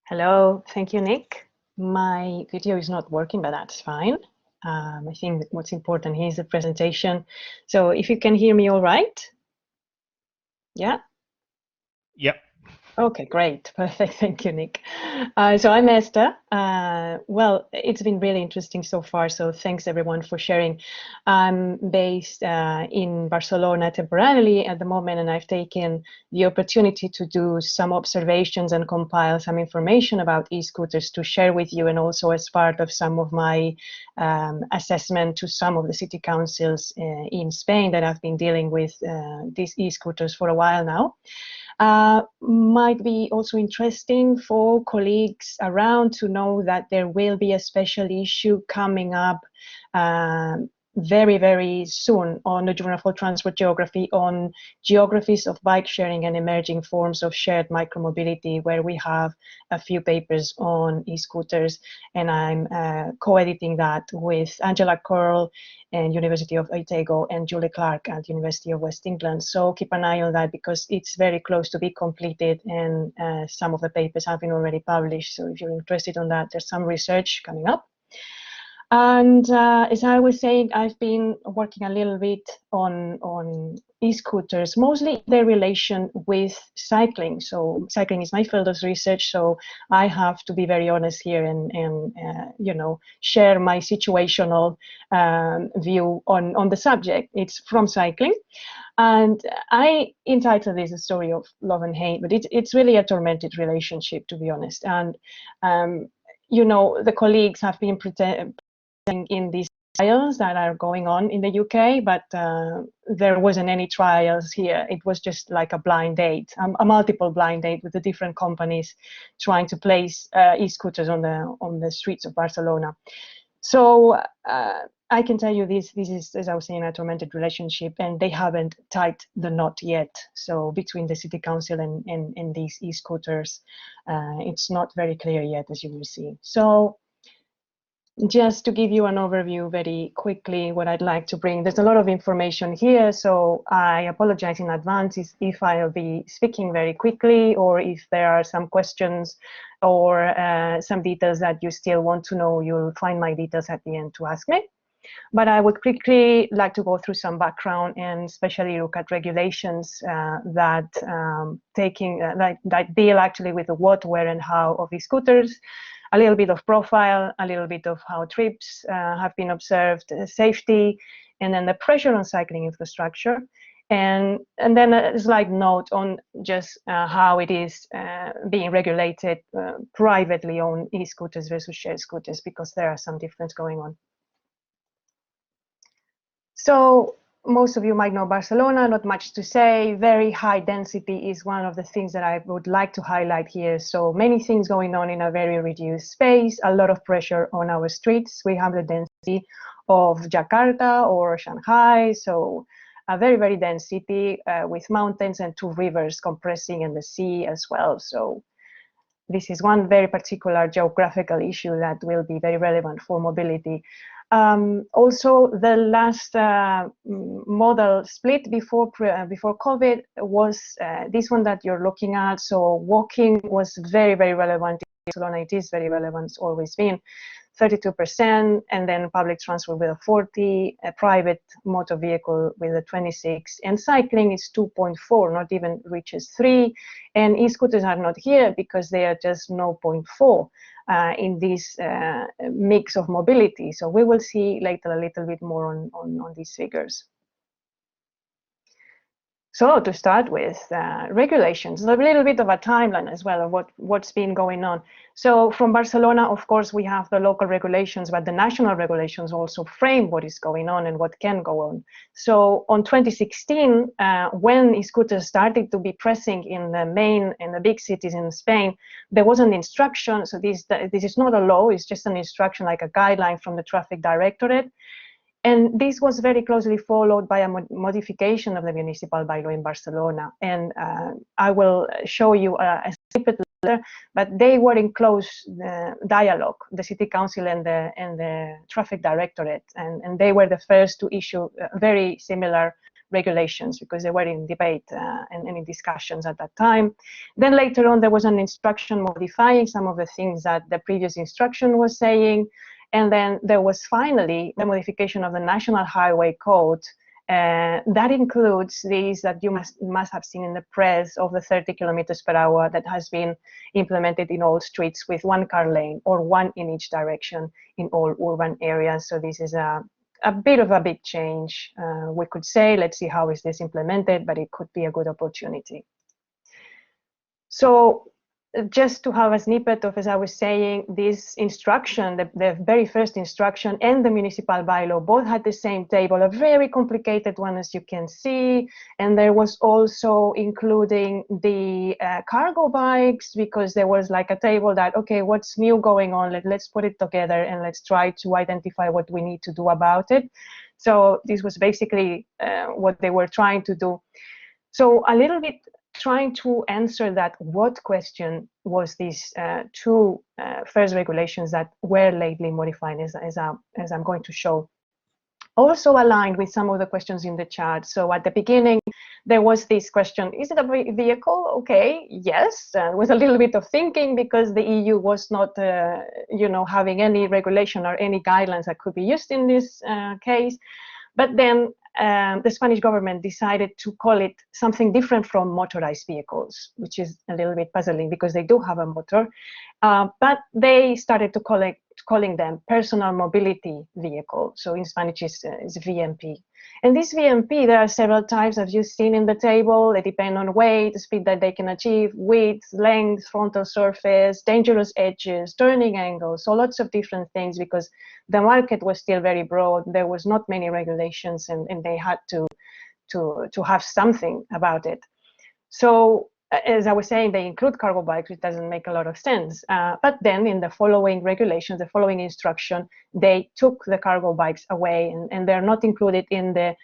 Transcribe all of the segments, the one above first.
Hello, thank you, Nick. My video is not working, but that's fine. I think what's important here is the presentation. So if you can hear me all right? Yeah? Yep. Okay, great. Perfect. Thank you, Nick. So I'm Esther. Well, it's been really interesting so far, so thanks everyone for sharing. I'm based in Barcelona temporarily at the moment, and I've taken the opportunity to do some observations and compile some information about e-scooters to share with you, and also as part of some of my assessment to some of the city councils in Spain that have been dealing with these e-scooters for a while now. Might be also interesting for colleagues around to know that there will be a special issue coming up very, very soon on the Journal for Transport Geography on geographies of bike sharing and emerging forms of shared micromobility, where we have a few papers on e-scooters, and I'm co-editing that with Angela Curl and University of Otago and Julie Clark at University of West England. So keep an eye on that because it's very close to be completed, and some of the papers have been already published. So if you're interested on that, there's some research coming up. And as I was saying, I've been working a little bit on e-scooters, mostly their relation with cycling. So cycling is my field of research, so I have to be very honest here and you know, share my situational view on the subject. It's from cycling. And I entitled this A Story of Love and Hate, but it's really a tormented relationship, to be honest. And you know, the colleagues have been in these trials that are going on in the UK, but there wasn't any trials here. It was just like a blind date, a multiple blind date with the different companies trying to place e-scooters on the streets of Barcelona. So I can tell you this is, as I was saying, a tormented relationship, and they haven't tied the knot yet. So between the city council and these e-scooters, it's not very clear yet, as you will see. So just to give you an overview very quickly, what I'd like to bring, there's a lot of information here, so I apologize in advance if I'll be speaking very quickly, or if there are some questions or some details that you still want to know. You'll find my details at the end to ask me. But I would quickly like to go through some background and especially look at regulations that deal actually with the what, where, and how of e-scooters. A little bit of profile, a little bit of how trips have been observed, safety, and then the pressure on cycling infrastructure. And then a slight note on just how it is being regulated privately on e-scooters versus shared scooters, because there are some difference going on. So most of you might know Barcelona, not much to say. Very high density is one of the things that I would like to highlight here. So many things going on in a very reduced space, a lot of pressure on our streets. We have the density of Jakarta or Shanghai, so a very, very dense city with mountains and two rivers compressing and the sea as well. So this is one very particular geographical issue that will be very relevant for mobility. Also, the last model split before COVID was this one that you're looking at. So walking was very, very relevant in Barcelona. It is very relevant, it's always been 32%, and then public transport with a 40, a private motor vehicle with a 26, and cycling is 2.4, not even reaches 3, and e-scooters are not here because they are just 0.4 in this mix of mobility. So we will see later a little bit more on these figures. So to start with, regulations, a little bit of a timeline as well of what's been going on. So from Barcelona, of course, we have the local regulations, but the national regulations also frame what is going on and what can go on. So on 2016, when e-scooters started to be pressing in the big cities in Spain, there was an instruction. So this is not a law, it's just an instruction, like a guideline from the traffic directorate. And this was very closely followed by a modification of the municipal bylaw in Barcelona. And I will show you a snippet later, but they were in close dialogue, the city council and the traffic directorate. And they were the first to issue very similar regulations because they were in debate and in discussions at that time. Then later on, there was an instruction modifying some of the things that the previous instruction was saying. And then there was finally the modification of the National Highway Code. That includes these that you must have seen in the press of the 30 kilometers per hour that has been implemented in all streets with 1 car lane or 1 in each direction in all urban areas. So this is a bit of a big change. We could say, let's see how is this implemented, but it could be a good opportunity. So just to have a snippet of, as I was saying, this instruction, the very first instruction and the municipal bylaw both had the same table, a very complicated one, as you can see. And there was also including the cargo bikes, because there was like a table that, okay, what's new going on? Let's put it together and let's try to identify what we need to do about it. So this was basically what they were trying to do. So a little bit trying to answer that, what question was these 2 first regulations that were lately modified, as I'm going to show. Also aligned with some of the questions in the chat. So at the beginning, there was this question, is it a vehicle? Okay, yes. There was a little bit of thinking because the EU was not, having any regulation or any guidelines that could be used in this case. But then the Spanish government decided to call it something different from motorized vehicles, which is a little bit puzzling because they do have a motor. But they started to calling them personal mobility vehicle. So in Spanish is VMP. And this VMP, there are several types, as you've seen in the table. They depend on weight, the speed that they can achieve, width, length, frontal surface, dangerous edges, turning angles, so lots of different things, because the market was still very broad. There was not many regulations, and they had to have something about it. So as I was saying, they include cargo bikes, which doesn't make a lot of sense. But then in the following regulations, the following instruction, they took the cargo bikes away, and they're not included in the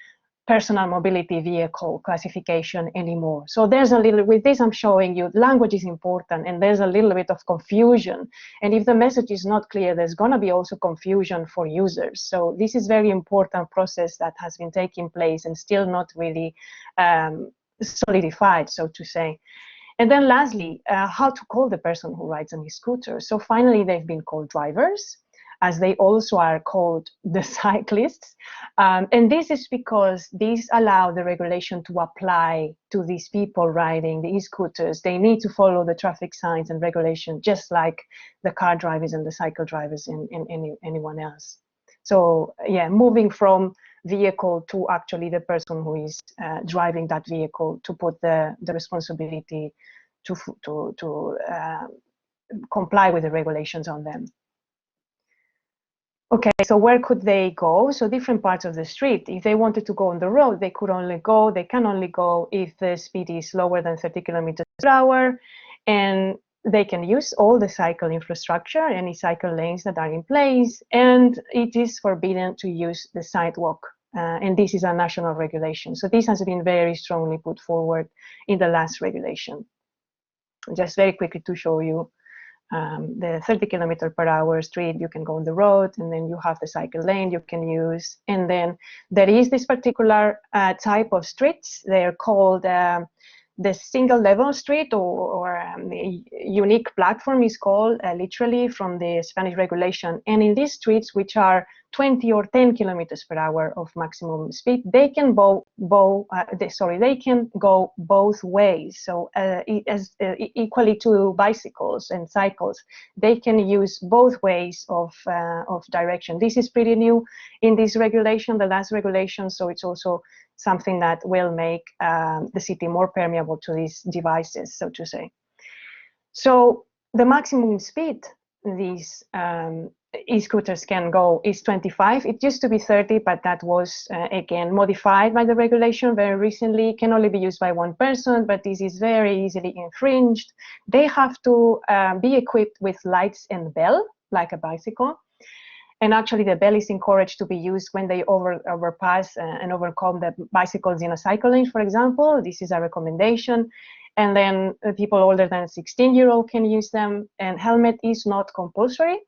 personal mobility vehicle classification anymore. So there's a little, with this I'm showing you, language is important, and there's a little bit of confusion. And if the message is not clear, there's gonna be also confusion for users. So this is very important process that has been taking place and still not really solidified, so to say. And then lastly, how to call the person who rides on his scooter. So finally, they've been called drivers, as they also are called the cyclists. And this is because these allow the regulation to apply to these people riding the e-scooters. They need to follow the traffic signs and regulation, just like the car drivers and the cycle drivers and anyone else. So yeah, moving from vehicle to actually the person who is driving that vehicle to put the responsibility to comply with the regulations on them. Okay, so where could they go? So different parts of the street. If they wanted to go on the road, they can only go if the speed is lower than 30 kilometers per hour, and they can use all the cycle infrastructure, any cycle lanes that are in place, and it is forbidden to use the sidewalk. And this is a national regulation. So this has been very strongly put forward in the last regulation. Just very quickly to show you the 30 kilometer per hour street, you can go on the road, and then you have the cycle lane you can use. And then there is this particular type of streets. They're called the single level street, or the unique platform is called literally from the Spanish regulation. And in these streets, which are 20 or 10 kilometers per hour of maximum speed, they can they can go both ways. So equally to bicycles and cycles, they can use both ways of direction. This is pretty new in this regulation, the last regulation. So it's also something that will make the city more permeable to these devices, so to say. So the maximum speed these e-scooters can go is 25. It used to be 30, but that was again modified by the regulation very recently. It can only be used by one person, but this is very easily infringed. They have to be equipped with lights and bell, like a bicycle. And actually, the bell is encouraged to be used when they overpass and overcome the bicycles in a cycle lane, for example. This is a recommendation. And then people older than 16-year-old can use them. And helmet is not compulsory.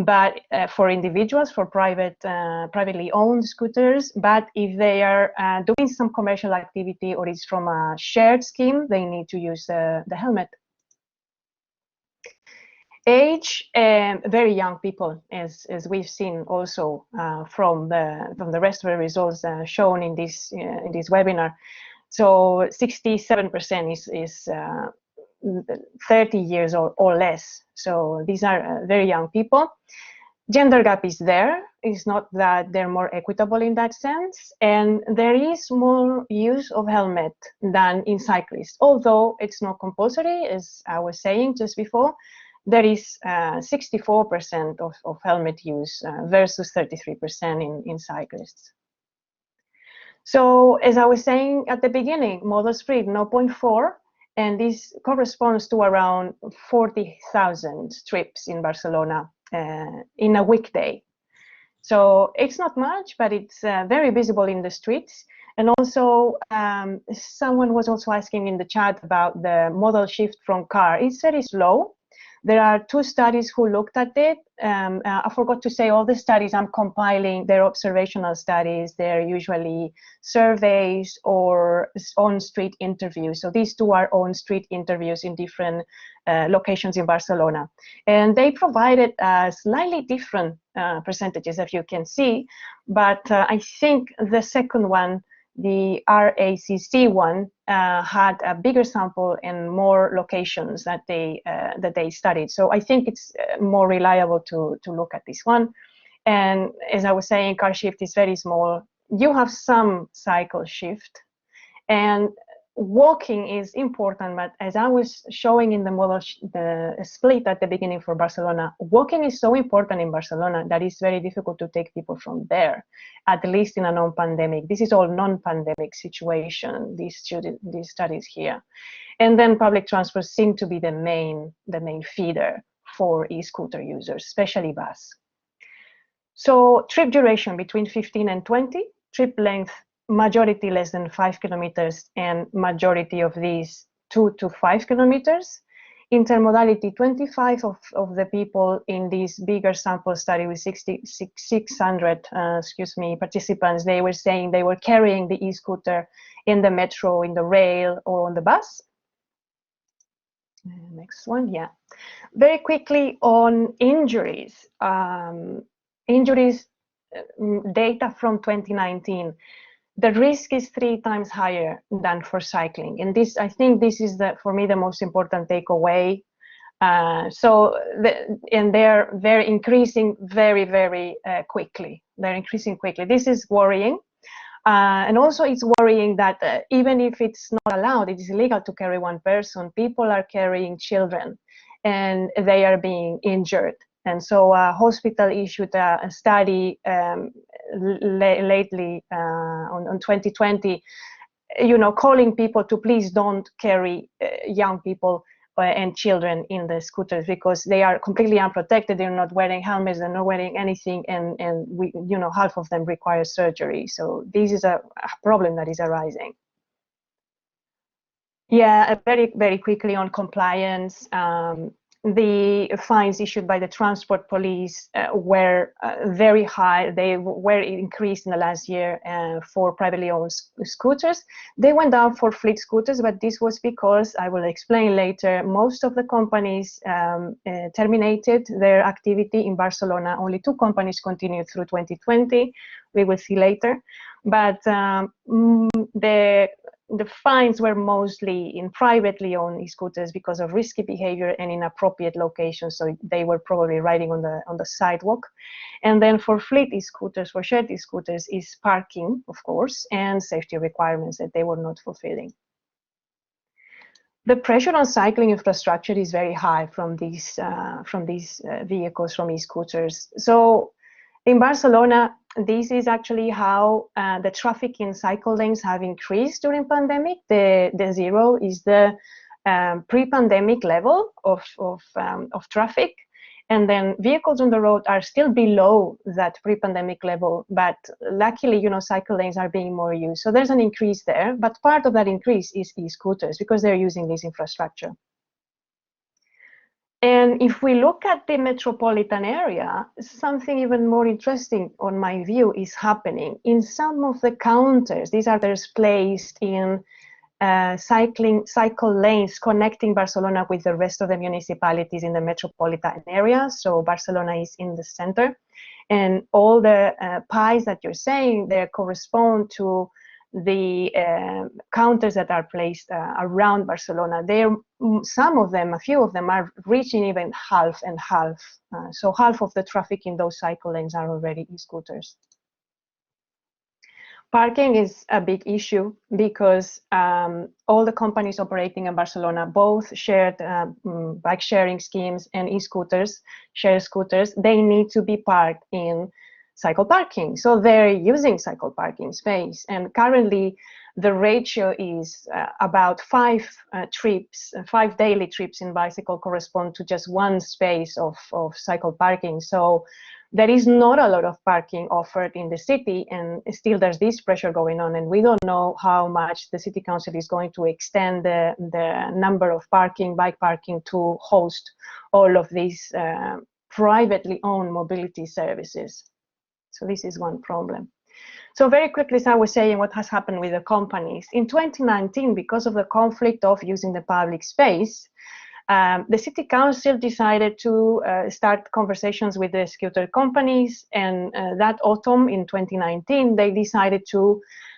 but for individuals, for privately owned scooters. But if they are doing some commercial activity or it's from a shared scheme, they need to use the helmet. Age, very young people, as we've seen also from the rest of the results shown in this webinar. So 67% is 30 years or less. So these are very young people. Gender gap is there. It's not that they're more equitable in that sense. And there is more use of helmet than in cyclists, although it's not compulsory, as I was saying just before. There is 64% of helmet use versus 33% in cyclists. So as I was saying at the beginning, model spread 0.4, and this corresponds to around 40,000 trips in Barcelona in a weekday. So it's not much, but it's very visible in the streets. And also, someone was also asking in the chat about the modal shift from car. It's very slow. There are 2 studies who looked at it. I forgot to say all the studies I'm compiling, they're observational studies. They're usually surveys or on-street interviews. So these 2 are on-street interviews in different locations in Barcelona. And they provided slightly different percentages, as you can see. But I think the second one, the RACC one, had a bigger sample and more locations that they studied. So I think it's more reliable to look at this one. And as I was saying, car shift is very small. You have some cycle shift, and walking is important. But as I was showing in the model, the split at the beginning for Barcelona, walking is so important in Barcelona that it's very difficult to take people from there, at least in a non-pandemic. This is all non-pandemic situation, these studies here. And then public transport seem to be the main feeder for e-scooter users, especially bus. So trip duration between 15 and 20, trip length majority less than 5 kilometers, and majority of these 2 to 5 kilometers. Intermodality, 25 of the people in this bigger sample study with 600 participants, they were saying they were carrying the e-scooter in the metro, in the rail, or on the bus. Next one, yeah. Very quickly on injuries. Injuries data from 2019. The risk is 3 times higher than for cycling. And this, I think this is, for me, the most important takeaway. And they're increasing very, very quickly. They're increasing quickly. This is worrying. And also it's worrying that even if it's not allowed, it is illegal to carry one person, people are carrying children and they are being injured. And so a hospital issued a study lately on 2020, calling people to please don't carry young people and children in the scooters because they are completely unprotected. They're not wearing helmets, they're not wearing anything, and we, half of them require surgery. So this is a problem that is arising. Yeah, very, very quickly on compliance. The fines issued by the transport police were very high. They were increased in the last year for privately owned scooters. They went down for fleet scooters, but this was because, I will explain later, most of the companies terminated their activity in Barcelona. Only 2 companies continued through 2020. We will see later. But the fines were mostly in privately owned e-scooters because of risky behavior and inappropriate locations. So they were probably riding on the sidewalk. And then for fleet e-scooters, for shared e-scooters, is parking, of course, and safety requirements that they were not fulfilling. The pressure on cycling infrastructure is very high from these vehicles, from e-scooters. So in Barcelona, this is actually how the traffic in cycle lanes have increased during pandemic. The 0 is the pre-pandemic level of traffic, and then vehicles on the road are still below that pre-pandemic level. But luckily, cycle lanes are being more used, so there's an increase there. But part of that increase is e-scooters because they're using this infrastructure. And if we look at the metropolitan area, something even more interesting on my view is happening. In some of the counters, these are placed in cycle lanes connecting Barcelona with the rest of the municipalities in the metropolitan area. So Barcelona is in the center. And all the pies that you're saying, they correspond to the counters that are placed around Barcelona. Some of them, a few of them, are reaching even half and half. So half of the traffic in those cycle lanes are already e-scooters. Parking is a big issue because all the companies operating in Barcelona, both shared bike sharing schemes and e-scooters, share scooters, they need to be parked in cycle parking. So they're using cycle parking space. And currently the ratio is about 5 daily trips in bicycle correspond to just 1 space of cycle parking. So there is not a lot of parking offered in the city, and still there's this pressure going on, and we don't know how much the city council is going to extend the number of bike parking to host all of these privately owned mobility services. So this is one problem. So very quickly, as I was saying, what has happened with the companies. In 2019, because of the conflict of using the public space, the city council decided to start conversations with the scooter companies, and that autumn in 2019, they decided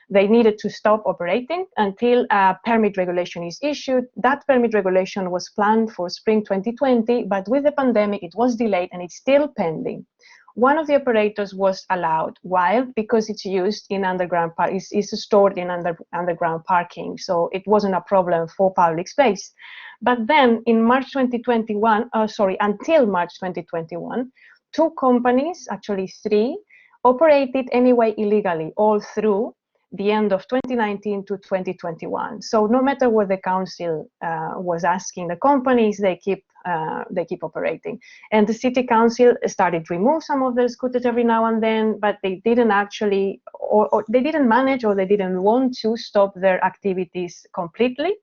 they needed to stop operating until a permit regulation is issued. That permit regulation was planned for spring 2020, but with the pandemic, it was delayed and it's still pending. One of the operators was allowed. Why? Because it's used in underground, is stored in underground parking, so it wasn't a problem for public space. But then in March 2021, until March 2021, 2 companies, actually 3, operated anyway illegally all through the end of 2019 to 2021. So no matter what the council was asking the companies, they keep operating. And the city council started to remove some of their scooters every now and then, but they didn't actually, or they didn't manage, or they didn't want to stop their activities completely.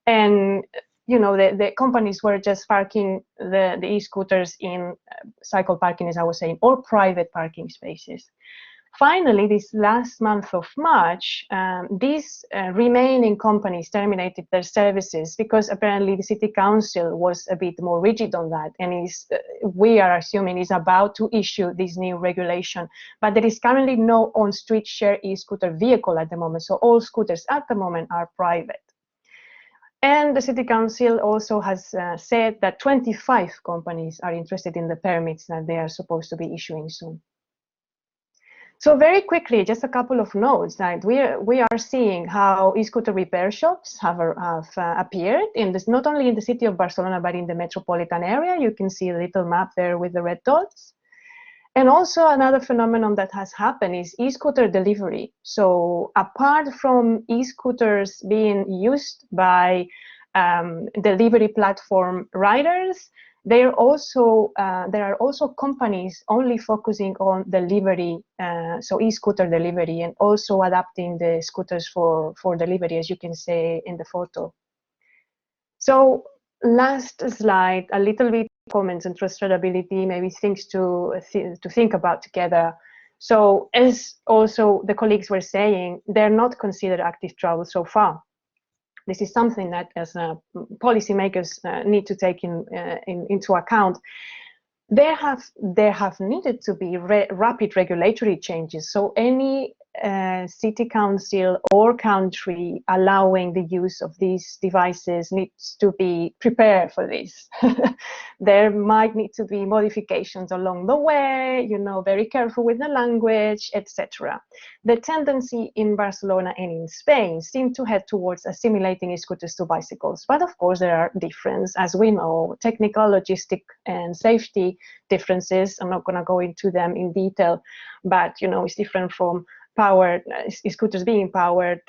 And the companies were just parking the e-scooters in cycle parking, as I was saying, or private parking spaces. Finally, this last month of March, these remaining companies terminated their services because apparently the city council was a bit more rigid on that, and we are assuming is about to issue this new regulation. But there is currently no on-street share e-scooter vehicle at the moment, so all scooters at the moment are private. And the city council also has said that 25 companies are interested in the permits that they are supposed to be issuing soon. So very quickly, just a couple of notes that we are seeing how e-scooter repair shops have appeared not only in the city of Barcelona, but in the metropolitan area. You can see a little map there with the red dots. And also another phenomenon that has happened is e-scooter delivery. So apart from e-scooters being used by delivery platform riders, there are also companies only focusing on delivery, so e-scooter delivery, and also adapting the scooters for delivery, as you can see in the photo. So last slide, a little bit comments on trustability, maybe things to think about together. So as also the colleagues were saying, they're not considered active travel so far. This is something that as policymakers need to take into account. There have needed to be rapid regulatory changes. So any city council or country allowing the use of these devices needs to be prepared for this. There might need to be modifications along the way, very careful with the language, etc. The tendency in Barcelona and in Spain seems to head towards assimilating e-scooters to bicycles. But of course, there are differences, as we know, technical, logistic, and safety differences. I'm not going to go into them in detail, but it's different from powered scooters being powered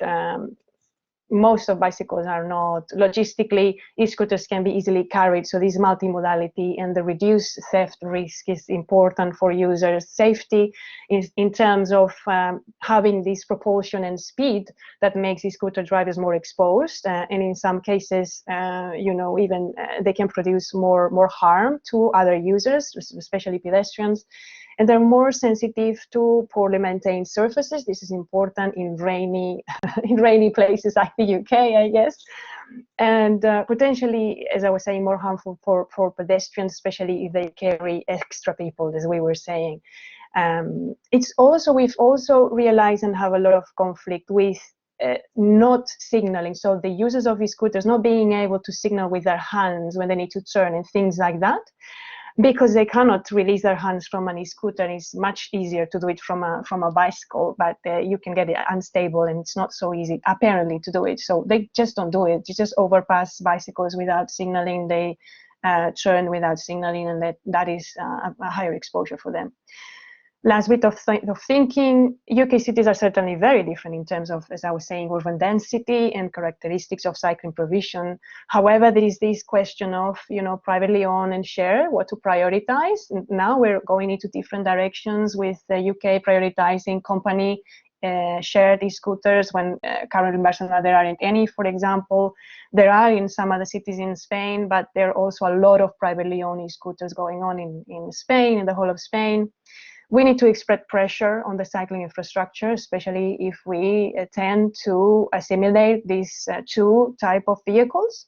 most of bicycles are not logistically. E-scooters can be easily carried, so this multimodality and the reduced theft risk is important for users' safety in terms of having this propulsion and speed that makes e-scooter drivers more exposed, and in some cases, even they can produce more harm to other users, especially pedestrians. And they're more sensitive to poorly maintained surfaces. This is important in rainy places like the UK, I guess. And potentially, as I was saying, more harmful for pedestrians, especially if they carry extra people, as we were saying. We've also realized and have a lot of conflict with not signaling. So the users of e-scooters not being able to signal with their hands when they need to turn and things like that, because they cannot release their hands from an e-scooter. It's much easier to do it from a bicycle, but you can get it unstable and it's not so easy apparently to do it. So they just don't do it. You just overpass bicycles without signaling. They turn without signaling, and that is a higher exposure for them. Last bit of thinking, UK cities are certainly very different in terms of, as I was saying, urban density and characteristics of cycling provision. However, there is this question of, privately owned and share, what to prioritize. Now we're going into different directions, with the UK prioritizing company shared e-scooters when currently in Barcelona there aren't any, for example. There are in some other cities in Spain, but there are also a lot of privately owned e-scooters going on in Spain, in the whole of Spain. We need to exert pressure on the cycling infrastructure, especially if we tend to assimilate these two types of vehicles.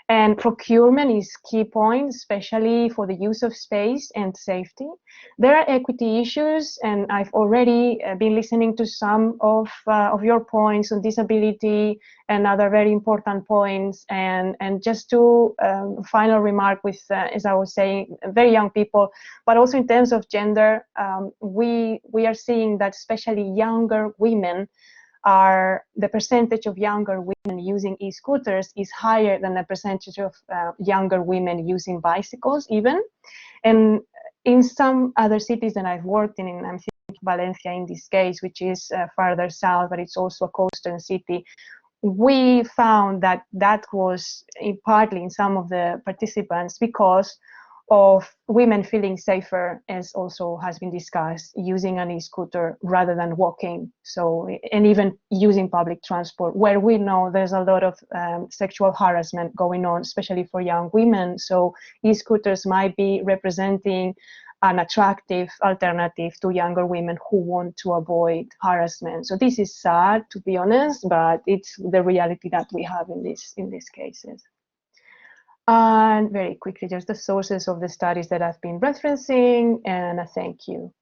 And procurement is key point, especially for the use of space and safety. There are equity issues, and I've already been listening to some of your points on disability and other very important points. And just to final remark with, as I was saying, very young people, but also in terms of gender, we are seeing that especially younger women the percentage of younger women using e-scooters is higher than the percentage of younger women using bicycles even. And in some other cities that I've worked in, I'm thinking Valencia in this case, which is farther south, but it's also a coastal city, we found that was partly in some of the participants because of women feeling safer, as also has been discussed, using an e-scooter rather than walking. So, and even using public transport, where we know there's a lot of sexual harassment going on, especially for young women. So e-scooters might be representing an attractive alternative to younger women who want to avoid harassment. So this is sad, to be honest, but it's the reality that we have in these cases. And very quickly, just the sources of the studies that I've been referencing, and a thank you.